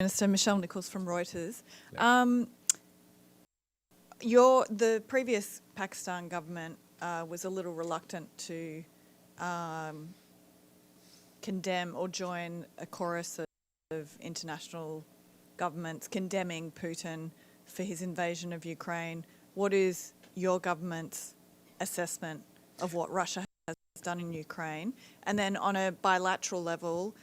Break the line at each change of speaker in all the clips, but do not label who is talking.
Minister Michelle Nichols from Reuters. The previous Pakistan government was a little reluctant to condemn or join a chorus of international governments condemning Putin for his invasion of Ukraine. What is your government's assessment of what Russia has done in Ukraine? And then on a bilateral level,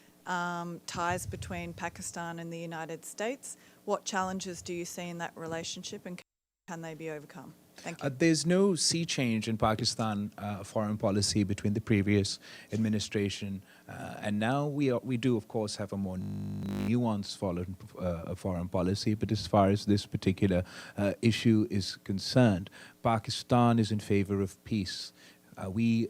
ties between Pakistan and the United States, what challenges do you see in that relationship and can they be overcome? Thank you.
There's no sea change in Pakistan foreign policy between the previous administration and now. We do, of course, have a more nuanced foreign policy, but as far as this particular issue is concerned, Pakistan is in favor of peace. We,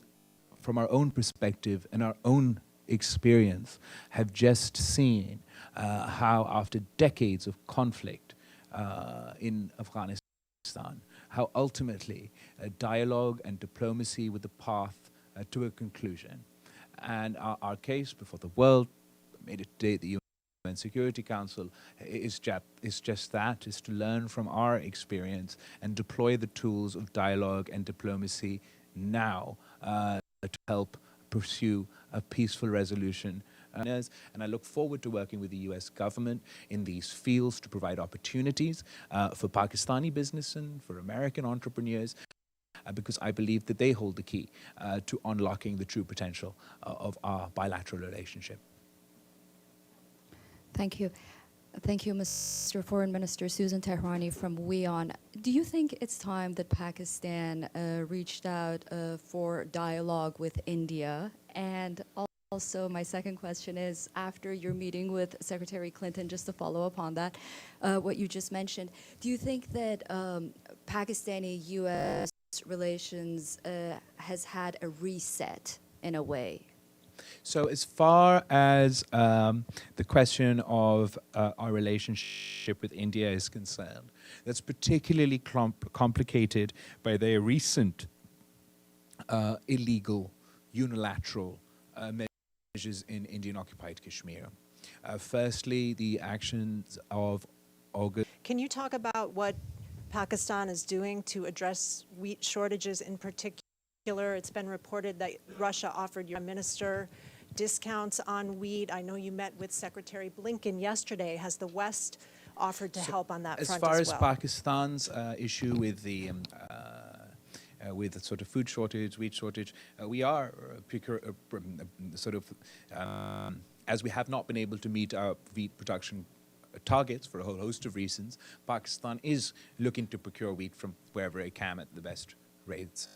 from our own perspective and our own experience, have just seen how after decades of conflict in Afghanistan, how ultimately dialogue and diplomacy were the path to a conclusion. And our case before the world, made it today at the UN Security Council, is just that, is to learn from our experience and deploy the tools of dialogue and diplomacy now to help pursue a peaceful resolution. And I look forward to working with the US government in these fields to provide opportunities for Pakistani business and for American entrepreneurs, because I believe that they hold the key to unlocking the true potential of our bilateral relationship.
Thank you. Thank you, Mr. Foreign Minister. Susan Tehrani from WION. Do you think it's time that Pakistan reached out for dialogue with India? And also, my second question is, after your meeting with Secretary Clinton, just to follow up on that, what you just mentioned, do you think that Pakistani-U.S. relations has had a reset in a way?
So as far as the question of our relationship with India is concerned, that's particularly complicated by their recent illegal, unilateral measures in Indian-occupied Kashmir. Firstly, the actions of August.
Can you talk about what Pakistan is doing to address wheat shortages in particular? It's been reported that Russia offered your minister discounts on wheat. I know you met with Secretary Blinken yesterday. Has the West offered to help on that front as well?
As far as Pakistan's issue with the sort of food shortage, wheat shortage, we are as we have not been able to meet our wheat production targets for a whole host of reasons, Pakistan is looking to procure wheat from wherever it can at the best rates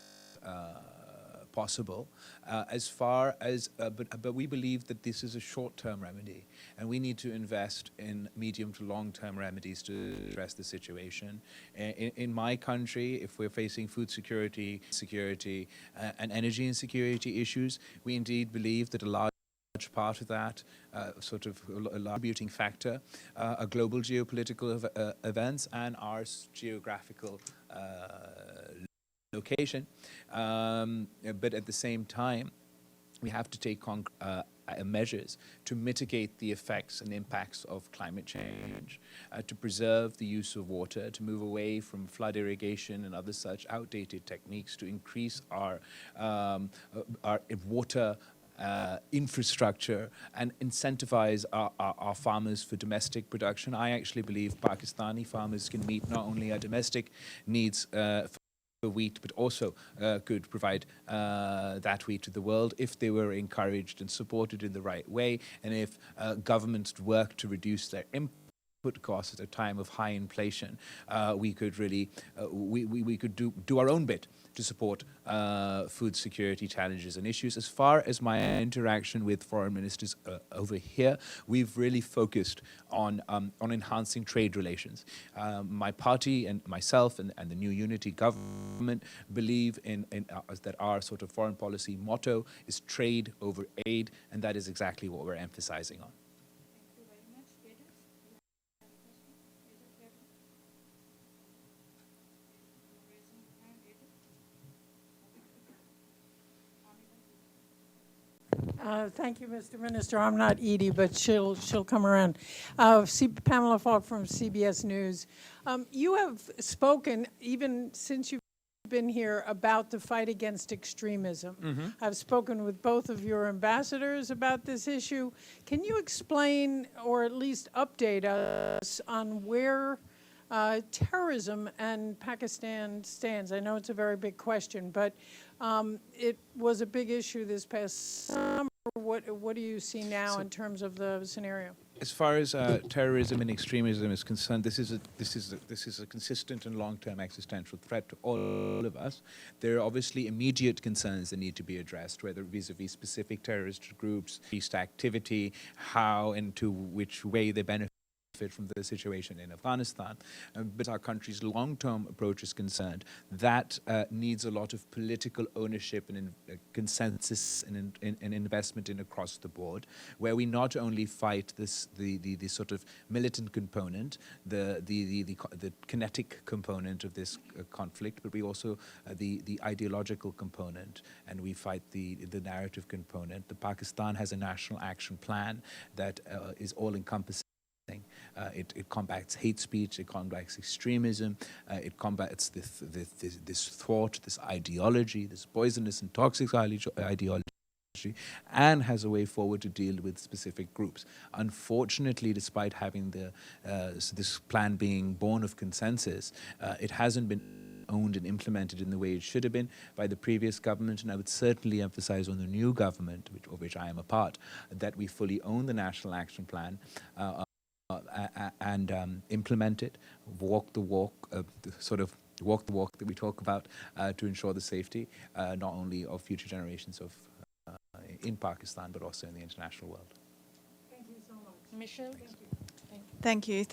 possible. But we believe that this is a short-term remedy, and we need to invest in medium to long-term remedies to address the situation. In my country, if we're facing food security, and energy insecurity issues, we indeed believe that a large part of that sort of a contributing factor are global geopolitical events and our geographical location, but at the same time, we have to take measures to mitigate the effects and impacts of climate change, to preserve the use of water, to move away from flood irrigation and other such outdated techniques, to increase our water infrastructure and incentivize our farmers for domestic production. I actually believe Pakistani farmers can meet not only our domestic needs for wheat, but also could provide that wheat to the world if they were encouraged and supported in the right way, and if governments work to reduce their input costs at a time of high inflation. We could really we could do our own bit to support food security challenges and issues. As far as my interaction with foreign ministers over here, we've really focused on enhancing trade relations. My party and myself and the new unity government believe in that our sort of foreign policy motto is trade over aid, and that is exactly what we're emphasizing on.
Thank you, Mr. Minister. I'm not Edie, but she'll come around. Pamela Falk from CBS News. You have spoken, even since you've been here, about the fight against extremism. I've spoken with both of your ambassadors about this issue. Can you explain, or at least update us on where terrorism and Pakistan stands? I know it's a very big question, but it was a big issue this past summer. What do you see now in terms of the scenario?
As far as terrorism and extremism is concerned, this is a consistent and long-term existential threat to all of us. There are obviously immediate concerns that need to be addressed, whether vis-a-vis specific terrorist groups, terrorist activity, how and to which way they benefit from the situation in Afghanistan. But our country's long-term approach is concerned, that needs a lot of political ownership and consensus and investment in across the board, where we not only fight the sort of militant component, the kinetic component of this conflict, but we also the ideological component, and we fight the narrative component. Pakistan has a national action plan that is all-encompassing. It combats hate speech, it combats extremism, it combats this thought, this ideology, this poisonous and toxic ideology, and has a way forward to deal with specific groups. Unfortunately, despite having this plan being born of consensus, it hasn't been owned and implemented in the way it should have been by the previous government, and I would certainly emphasize on the new government, of which I am a part, that we fully own the National Action Plan and implement it, walk the walk, walk the walk that we talk about to ensure the safety not only of future generations of in Pakistan, but also in the international world.
Thank you so much. Michelle, thank you.
Thank you. Thank you.